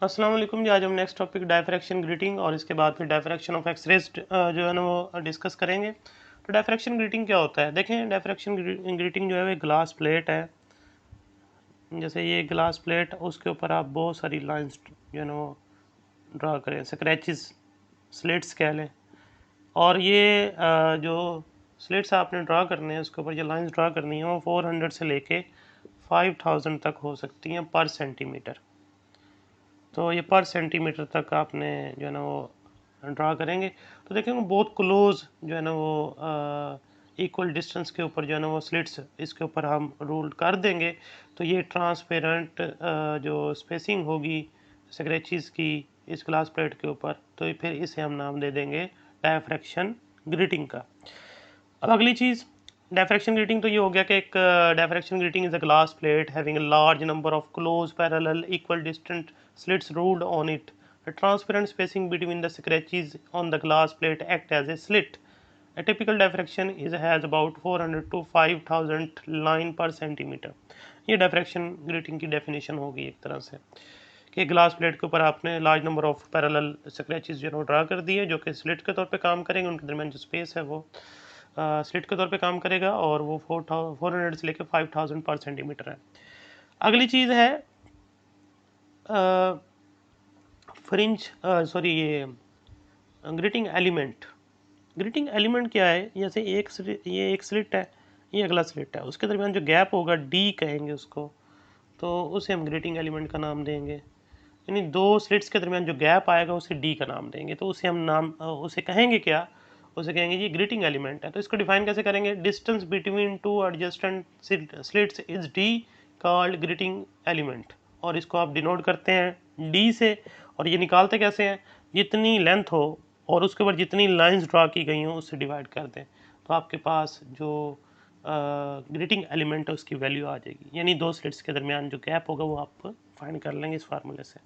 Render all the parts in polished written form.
अस्सलाम वालेकुम जी। आज हम नेक्स्ट टॉपिक डायफ्रैक्शन ग्रीटिंग और इसके बाद फिर डायफ्रैक्शन ऑफ एक्सरेज जो है ना वो डिस्कस करेंगे। तो डायफ्रैक्शन ग्रीटिंग क्या होता है? देखें, डायफ्रैक्शन ग्रीटिंग जो है वो ग्लास प्लेट है। जैसे ये ग्लास प्लेट, उसके ऊपर आप बहुत सारी लाइंस जो है ना वो ड्रा करें, स्क्रैचेस, स्लिट्स कह लें। और ये जो स्लिट्स आपने ड्रा करने हैं, उसके ऊपर जो लाइंस ड्रा करनी है वो 400 से लेके 5000 तक हो सकती हैं पर सेंटीमीटर। तो ये पर सेंटीमीटर तक आपने जो है ना वो ड्रा करेंगे। तो देखेंगे बहुत क्लोज जो है ना वो इक्वल डिस्टेंस के ऊपर जो है ना वो स्लिट्स इसके ऊपर हम रूल कर देंगे। तो ये ट्रांसपेरेंट जो स्पेसिंग होगी स्क्रैचेस की इस ग्लास प्लेट के ऊपर, तो फिर इसे हम नाम दे देंगे डायफ्रैक्शन ग्रीटिंग का। अब अगली चीज़, डायफ्रैक्शन ग्रीटिंग तो ये हो गया कि एक diffraction greeting is a glass plate having a large number of close parallel equal distant slits ruled on it. A transparent spacing between the scratches on the glass plate act as a slit. A typical diffraction has about 400 to 5000 line per centimeter. ये diffraction greeting की definition होगी एक तरह से कि glass plate के ऊपर आपने large number of parallel scratches जो है ड्रा कर दिए, जो कि स्लिट के तौर पे काम करेंगे। उनके दरमियान जो स्पेस है वो स्लिट के तौर पे काम करेगा और वो 400 से लेकर 5000 पर सेंटीमीटर है। अगली चीज़ है फ्रिंज सॉरी ये ग्रीटिंग एलिमेंट। ग्रीटिंग एलिमेंट क्या है? जैसे ये एक स्लिट है, ये अगला स्लिट है, उसके दरमियान जो गैप होगा डी कहेंगे उसको, तो उसे हम ग्रीटिंग एलिमेंट का नाम देंगे। यानी दो स्लिट्स के दरमियान जो गैप आएगा उसे डी का नाम देंगे। तो उसे हम उसे कहेंगे क्या? उसे कहेंगे ये ग्रीटिंग एलिमेंट है। तो इसको डिफाइन कैसे करेंगे? Distance between two adjacent slits is D called greeting element. और इसको आप डिनोट करते हैं डी से। और ये निकालते कैसे हैं? जितनी लेंथ हो और उसके ऊपर जितनी लाइंस ड्रा की गई हों उससे डिवाइड कर दें, तो आपके पास जो ग्रीटिंग एलिमेंट है उसकी वैल्यू आ जाएगी। यानी दो स्लिट्स के दरमियान जो गैप होगा वो आप फाइंड कर लेंगे इस फार्मूले से।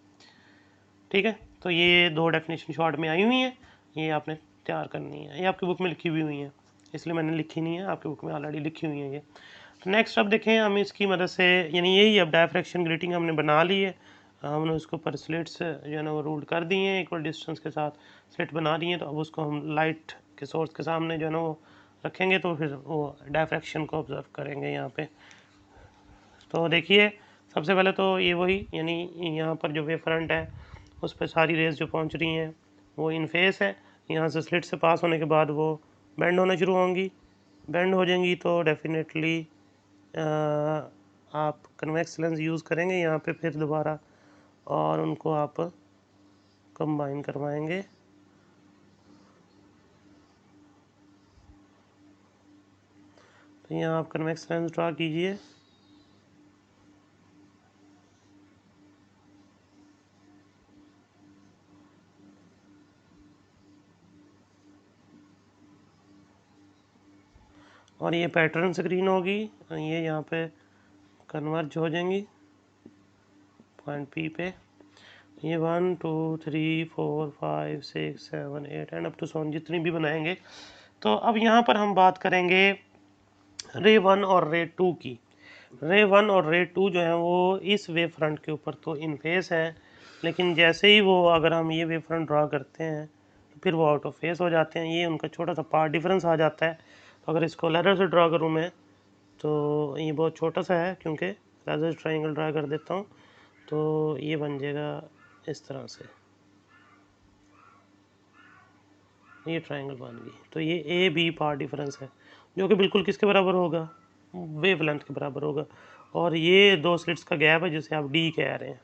ठीक है, तो ये दो डेफिनेशन शॉर्ट में आई हुई हैं, ये आपने तैयार करनी है। ये आपकी बुक में लिखी हुई हैं, इसलिए मैंने लिखी नहीं है, आपकी बुक में ऑलरेडी लिखी हुई है ये। तो नेक्स्ट अब देखें हम इसकी मदद से, यानी यही अब डायफ्रैक्शन ग्रीटिंग हमने बना ली है। हमने उसके ऊपर स्लिट्स जो है ना वो रूल कर दिए हैं, इक्वल डिस्टेंस के साथ स्लिट बना दी हैं। तो अब उसको हम लाइट के सोर्स के सामने जो है ना वो रखेंगे, तो फिर वो डायफ्रैक्शन को ऑब्जर्व करेंगे यहाँ पे। तो देखिए, सबसे पहले तो ये वही, यानी यहाँ पर जो वेव फ्रंट है उस पर सारी रेज जो पहुँच रही हैं वो इन फेस है। यहाँ से स्लिट से पास होने के बाद वो बेंड होना शुरू होंगी। बेंड हो जाएंगी तो डेफिनेटली आप कन्वेक्स लेंस यूज़ करेंगे यहाँ पे फिर दोबारा, और उनको आप कंबाइन करवाएंगे। तो यहाँ आप कन्वेक्स लेंस ड्रा कीजिए। और ये पैटर्न स्क्रीन होगी, ये यहाँ पे कन्वर्ज हो जाएंगी पॉइंट पी पे। ये 1 2 3 4 5 6 7 8 एंड अप टू 7 जितनी भी बनाएंगे। तो अब यहाँ पर हम बात करेंगे रे 1 और रे 2 की। रे 1 और रे 2 जो है वो इस वेव फ्रंट के ऊपर तो इन फेस है, लेकिन जैसे ही वो अगर हम ये वेव फ्रंट ड्रा करते हैं तो फिर वो आउट ऑफ फेस हो जाते हैं। ये उनका छोटा सा पार्ट डिफरेंस आ जाता है। तो अगर इसको लेटर से ड्रा करूँ मैं, तो ये बहुत छोटा सा है, क्योंकि लेटर ट्राइंगल ड्रा कर देता हूँ तो ये बन जाएगा इस तरह से, ये ट्राइंगल बन गई। तो ये ए बी पार्ट डिफरेंस है, जो कि बिल्कुल किसके बराबर होगा? वेव लेंथ के बराबर होगा। और ये दो स्लिट्स का गैप है जिसे आप डी कह रहे हैं।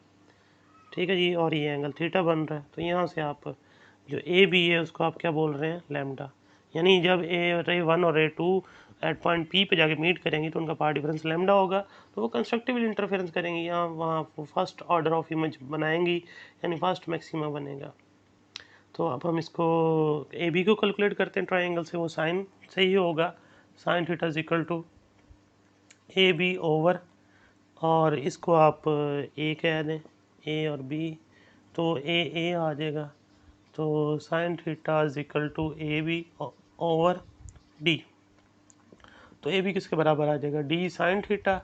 ठीक है जी, और ये एंगल थीटा बन रहा है। तो यहाँ से आप जो ए बी है उसको आप क्या बोल रहे हैं? लैम्डा। यानी जब ए रे 1 और रे 2 एट पॉइंट पी पे जाके मीट करेंगी तो उनका पार्ट डिफरेंस लैम्डा होगा। तो वो कंस्ट्रक्टिव इंटरफेरेंस करेंगी, यहाँ वहाँ फर्स्ट ऑर्डर ऑफ इमेज बनाएंगी, यानी फर्स्ट मैक्सिमा बनेगा। तो अब हम इसको ए बी को कैलकुलेट करते हैं ट्राइंगल से, वो साइन से ही होगा। Sine theta is equal to A B over, और इसको आप ए कह दें, ए और बी, तो ए आ जाएगा। तो sine theta is equal to A B over D. तो ए बी किसके बराबर आ जाएगा? D sine theta.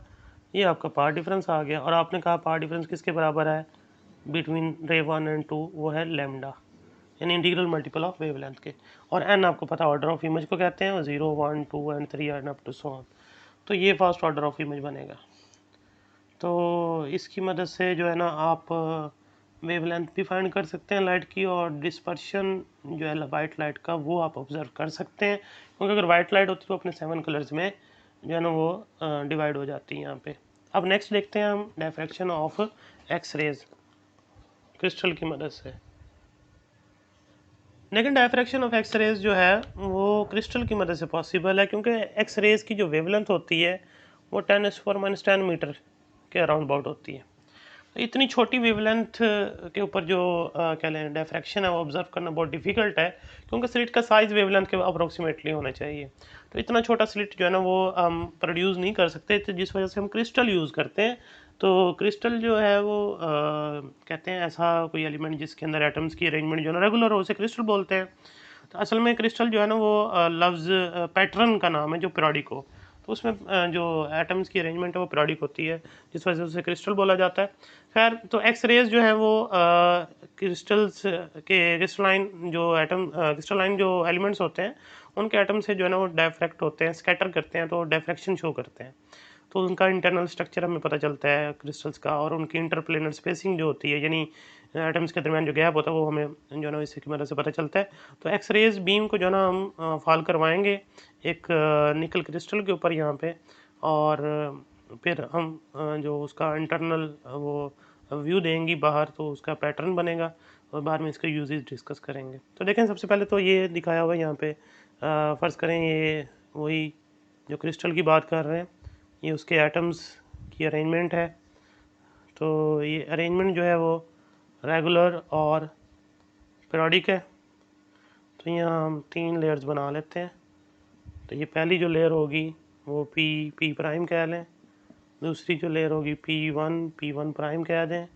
ये आपका पार्ट डिफरेंस आ गया। और आपने कहा पार्ट डिफरेंस किसके बराबर है? बिटवीन रे 1 एंड 2 वो है लैम्डा, यानी इंटीग्रल मल्टीपल ऑफ वेवलेंथ के। और एन आपको पता ऑर्डर ऑफ इमेज को कहते हैं, 0 1 2 and 3 and up to so on. तो ये फर्स्ट ऑर्डर ऑफ इमेज बनेगा। तो इसकी मदद से जो है ना आप वेवलेंथ भी फाइंड कर सकते हैं लाइट की, और डिस्पर्शन जो है वाइट लाइट का वो आप ऑब्जर्व कर सकते हैं, क्योंकि अगर वाइट लाइट होती तो अपने 7 कलर्स में जो है ना वो डिवाइड हो जाती है यहाँ पे। अब नेक्स्ट देखते हैं हम diffraction of X rays crystal की मदद से। लेकिन डायफ्रैक्शन ऑफ एक्स रेज जो है वो क्रिस्टल की मदद से पॉसिबल है, क्योंकि एक्स रेज की जो वेवलेंथ होती है वो 10⁻⁻10 मीटर के अराउंड अबाउट होती है। तो इतनी छोटी वेवलेंथ के ऊपर जो क्या लें डायफ्रैक्शन है वो ऑब्जर्व करना बहुत डिफिकल्ट है, क्योंकि स्लिट का साइज़ वेवलेंथ के अप्रोक्सीमेटली होना चाहिए। तो इतना छोटा स्लिट जो है ना वो हम प्रोड्यूस नहीं कर सकते, तो जिस वजह से हम क्रिस्टल यूज़ करते हैं। तो क्रिस्टल जो है वो कहते हैं ऐसा कोई एलिमेंट जिसके अंदर एटम्स की अरेंजमेंट जो है ना रेगुलर हो, उसे क्रिस्टल बोलते हैं। तो असल में क्रिस्टल जो है ना वो लफ्ज़ पैटर्न का नाम है जो पीरियोडिक हो। तो उसमें जो एटम्स की अरेंजमेंट है वो पीरियोडिक होती है, जिस वजह से उसे क्रिस्टल बोला जाता है। खैर, तो एक्स रेज जो है वो क्रिस्टल्स के क्रिस्टलाइन जो एटम क्रिस्टलाइन जो एलिमेंट्स होते हैं उनके एटम से जो है ना वो डायफ्रैक्ट होते हैं, स्कैटर करते हैं, तो डायफ्रैक्शन शो करते हैं। तो उनका इंटरनल स्ट्रक्चर हमें पता चलता है क्रिस्टल्स का, और उनकी इंटरप्लेनर स्पेसिंग जो होती है, यानी एटम्स के दरमियान जो गैप होता है वो हमें जो है ना इसकी मदद से पता चलता है। तो एक्स रेज बीम को जो है ना हम फॉल करवाएंगे एक निकल क्रिस्टल के ऊपर यहाँ पे, और फिर हम जो उसका इंटरनल वो व्यू देंगी बाहर, तो उसका पैटर्न बनेगा, और बाद में इसका यूजेस डिस्कस करेंगे। तो देखें, सबसे पहले तो ये दिखाया हुआ है यहाँ पे, फ़र्ज़ करें ये वही जो क्रिस्टल की बात कर रहे हैं, ये उसके एटम्स की अरेंजमेंट है। तो ये अरेंजमेंट जो है वो रेगुलर और पीरियोडिक है। तो यहाँ हम 3 लेयर्स बना लेते हैं। तो ये पहली जो लेयर होगी वो पी प्राइम कह लें, दूसरी जो लेयर होगी पी वन प्राइम कह दें,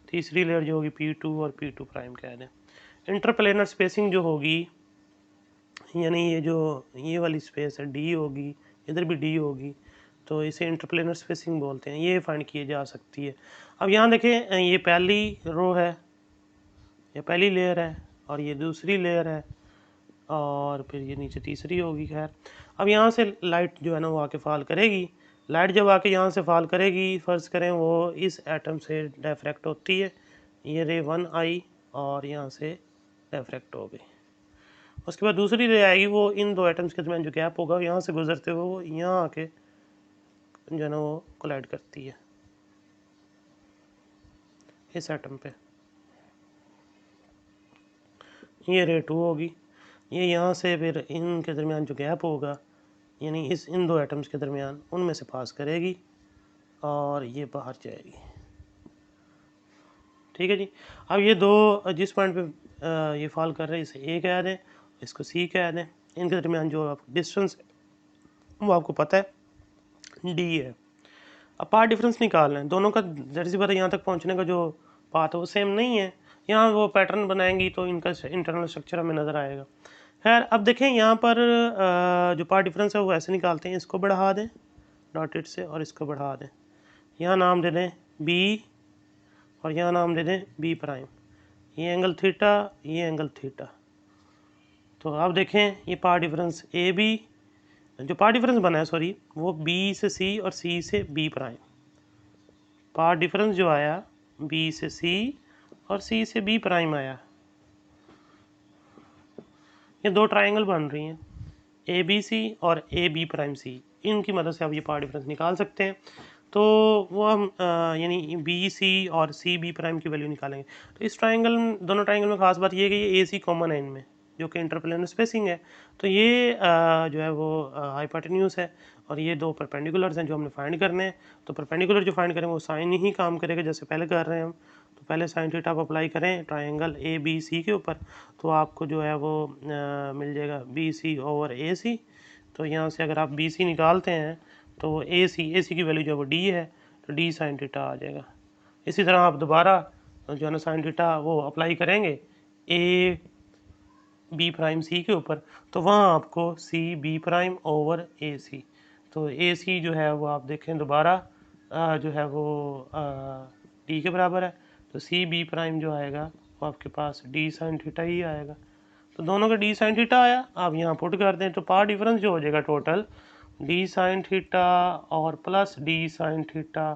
तीसरी लेयर जो होगी P2 और P2 प्राइम कह दें। इंटरप्लेनर स्पेसिंग जो होगी, यानी ये वाली स्पेस है D होगी, इधर भी D होगी, तो इसे इंटरप्लेनर स्पेसिंग बोलते हैं, ये फाइंड की जा सकती है। अब यहाँ देखें, ये पहली रो है, ये पहली लेयर है, और ये दूसरी लेयर है, और फिर ये नीचे तीसरी होगी। खैर, अब यहाँ से लाइट जो है ना वो आके फॉल करेगी। लाइट जब आके यहाँ से फॉल करेगी, फ़र्ज़ करें वो इस एटम से डायफ्रैक्ट होती है, ये रे 1 आई और यहाँ से डायफ्रैक्ट हो गई। उसके बाद दूसरी रे आएगी, वो इन दो एटम्स के दरमियान जो गैप होगा यहाँ से गुजरते हुए वो यहाँ आके जो है ना वो कोलाइड करती है इस एटम पे। ये रे 2 होगी, ये यहाँ से फिर इनके दरमियान जो गैप होगा, यानी इन दो एटम्स के दरमियान, उनमें से पास करेगी और ये बाहर जाएगी। ठीक है जी। अब ये दो जिस पॉइंट पे ये फॉल कर रहे हैं, इसे ए कह दें, इसको सी कह दें। इनके दरमियान जो आपको डिस्टेंस वो आपको पता है डी है। अब पाथ डिफरेंस निकालना है दोनों का। ज़ाहिर सी बात है यहाँ तक पहुँचने का जो पाथ है वो सेम नहीं है। यहाँ वो पैटर्न बनाएंगी तो इनका इंटरनल स्ट्रक्चर हमें नज़र आएगा। खैर, अब देखें यहाँ पर जो पाथ डिफरेंस है वो ऐसे निकालते हैं, इसको बढ़ा दें डॉटेड से और इसको बढ़ा दें, यहाँ नाम दे दें बी और यहाँ नाम दे दें बी प्राइम। ये एंगल थीटा, ये एंगल थीटा। तो आप देखें ये पाथ डिफरेंस ए बी, जो पाथ डिफरेंस बना है सॉरी, वो बी से सी और सी से बी प्राइम। पाथ डिफरेंस जो आया बी से सी और सी से बी प्राइम आया। ये दो ट्रायंगल बन रही हैं, ए बी सी और ए बी प्राइम सी। इनकी मदद से आप ये पाथ डिफरेंस निकाल सकते हैं। तो वो हम यानी बी सी और सी बी प्राइम की वैल्यू निकालेंगे। तो इस ट्रायंगल, दोनों ट्रायंगल में ख़ास बात ये है कि ये ए सी कॉमन है इनमें, जो कि इंटरप्लेनर स्पेसिंग है। तो ये जो है वो हाइपोटेन्यूज है, और ये दो परपेंडिकुलर्स हैं जो हमने फाइंड करने हैं। तो परपेंडिकुलर जो फाइंड करें वो साइन ही काम करेगा, जैसे पहले कर रहे हैं हम। तो पहले साइन थीटा आप अप्लाई करें ट्रायंगल ए बी सी के ऊपर, तो आपको जो है वो मिल जाएगा बी सी ओवर ए सी। तो यहाँ से अगर आप बी सी निकालते हैं तो ए सी की वैल्यू जो है वो डी है, तो डी साइन थीटा आ जाएगा। इसी तरह आप दोबारा जो है ना साइन थीटा वो अप्लाई करेंगे ए बी प्राइम सी के ऊपर, तो वहाँ आपको सी बी प्राइम ओवर ए सी। तो ए सी जो है वो आप देखें दोबारा जो है वो डी के बराबर है, तो सी बी प्राइम जो आएगा वो आपके पास डी साइन थीटा ही आएगा। तो दोनों का डी साइन थीटा आया, आप यहाँ पुट कर दें तो पार्ट डिफरेंस जो हो जाएगा टोटल डी साइन थीटा और प्लस डी साइन थीटा,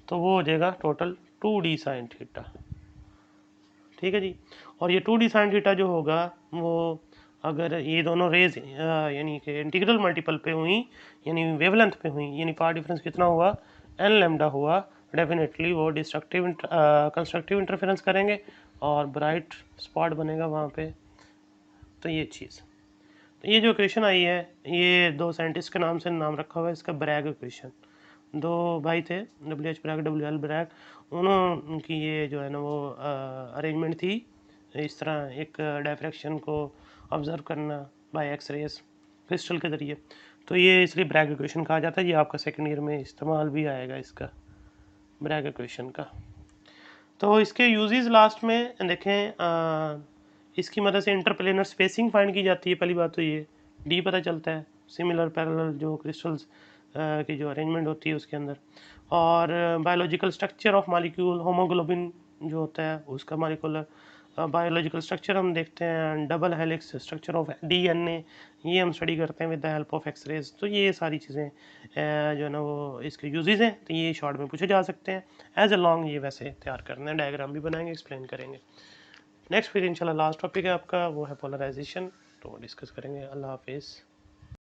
तो वो हो जाएगा टोटल 2d साइन थीटा। ठीक है जी। और ये 2d साइन थीटा जो होगा वो अगर ये दोनों रेज यानी कि इंटीग्रल मल्टीपल पे हुई, यानी वेवलेंथ पे हुई, यानी पार्ट डिफरेंस कितना हुआ एन लेमडा हुआ, डेफिनेटली वो डिस्ट्रक्टिव कंस्ट्रक्टिव इंटरफेरेंस करेंगे और ब्राइट स्पॉट बनेगा वहाँ पे। तो ये चीज़, तो ये जो इक्वेशन आई है ये दो साइंटिस्ट के नाम से नाम रखा हुआ है इसका, ब्रैग इक्वेशन। दो भाई थे, W H Bragg, W L Bragg, उनकी ये जो है ना वो अरेंजमेंट थी इस तरह एक डायफ्रैक्शन को ऑब्जर्व करना बाय एक्स रेस क्रिस्टल के ज़रिए। तो ये इसलिए ब्रैग इक्वेशन कहा जाता है। ये आपका सेकेंड ईयर में इस्तेमाल भी आएगा इसका, ब्रैग इक्वेशन का। तो इसके यूजेस लास्ट में देखें, इसकी मदद से इंटरप्लेनर स्पेसिंग फाइंड की जाती है। पहली बात तो ये डी पता चलता है, सिमिलर पैरेलल जो क्रिस्टल्स की जो अरेंजमेंट होती है उसके अंदर। और biological structure of molecule, haemoglobin जो होता है उसका मॉलिक्यूलर बायोलॉजिकल स्ट्रक्चर हम देखते हैं, double helix structure of DNA, ये हम स्टडी करते हैं with the help of X rays. तो ये सारी चीज़ें जो है ना वो इसके यूजेस हैं, तो ये शॉर्ट में पूछे जा सकते हैं। एज अ लॉन्ग ये वैसे तैयार करना है, डायग्राम भी बनाएंगे, एक्सप्लेन करेंगे। नेक्स्ट फिर इंशाल्लाह लास्ट टॉपिक है आपका, वो है पोलराइजेशन, तो डिस्कस करेंगे। अल्लाह हाफिज़।